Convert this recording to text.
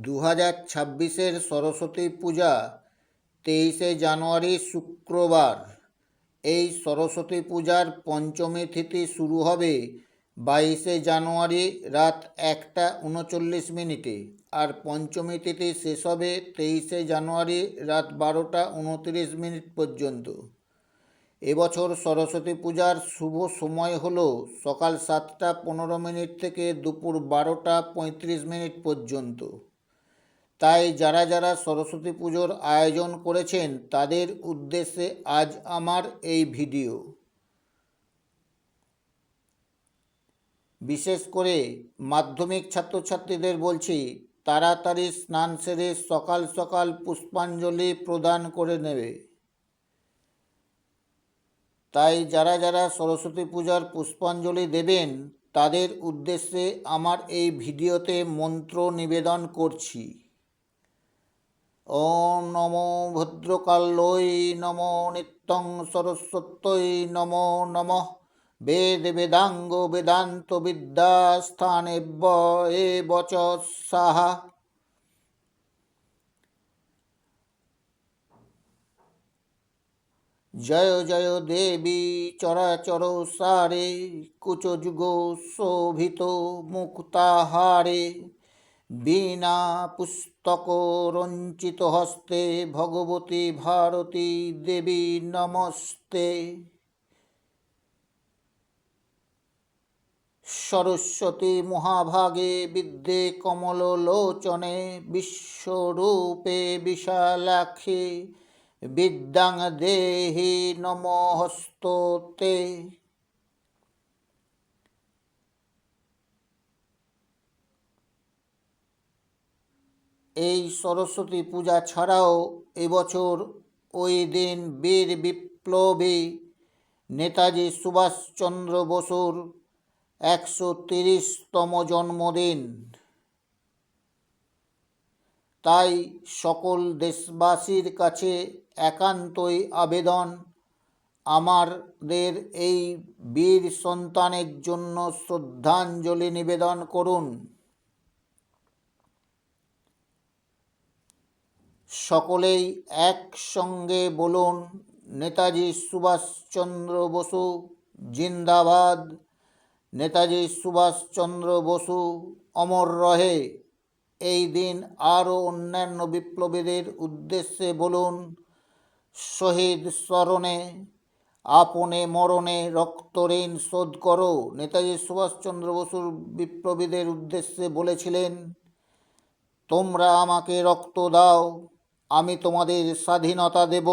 2026-এর সরস্বতী পূজা 23শে জানুয়ারি শুক্রবার। এই সরস্বতী পূজার পঞ্চমী তিথি শুরু হবে 22শে জানুয়ারি রাত 1:39 আর পঞ্চমী তিথি শেষ হবে 23শে জানুয়ারি রাত 12:29 পর্যন্ত। এবছর সরস্বতী পূজার শুভ সময় হল সকাল 7:15 থেকে দুপুর 12:35 পর্যন্ত। তাই যারা যারা সরস্বতী পুজোর আয়োজন করেছেন তাদের উদ্দেশ্যে আজ আমার এই ভিডিও। বিশেষ করে মাধ্যমিক ছাত্রছাত্রীদের বলছি, তাড়াতাড়ি স্নান সেরে সকাল সকাল পুষ্পাঞ্জলি প্রদান করে নেবে। তাই যারা যারা সরস্বতী পূজার পুষ্পাঞ্জলি দেবেন তাদের উদ্দেশ্যে আমার এই ভিডিওতে মন্ত্র নিবেদন করছি। ওম নমো ভদ্রকাল্যৈ নমো নিত্যং সরস্বত্যৈ নমো নমঃ বেদ বেদাঙ্গ বেদান্ত বিদ্যাস্থানেভ্য এব চ স্বাহা। জয় জয় দেবী চরাচর সারে কুচযুগ শোভিত মুক্তাহারে বীণা পুস্তক রঞ্চিত হস্তে ভগবতী ভারতী দেবী নমস্তে। সরস্বতী মহাভাগে বিদ্যে কমললোচনে বিশ্বরূপে বিশালাক্ষী বিদ্যাং দেহি নমস্তুতে। এই সরস্বতী পূজা ছাড়াও এবছর ওই দিন বীর বিপ্লবী নেতাজি সুভাষচন্দ্র বসুর 130তম জন্মদিন। তাই সকল দেশবাসীর কাছে একান্তই আবেদন, আমাদের এই বীর সন্তানের জন্য শ্রদ্ধাঞ্জলি নিবেদন করুন। সকলেই একসঙ্গে বলুন, নেতাজি সুভাষচন্দ্র বসু জিন্দাবাদ, নেতাজি সুভাষচন্দ্র বসু অমর রহে। এই দিন আরও অন্যান্য বিপ্লবীদের উদ্দেশ্যে বলুন, শহীদ স্মরণে আপনে মরণে রক্ত ঋণ শোধ করো। নেতাজি সুভাষচন্দ্র বসুর বিপ্লবীদের উদ্দেশ্যে বলেছিলেন, তোমরা আমাকে রক্ত দাও, আমি তোমাদের স্বাধীনতা দেব।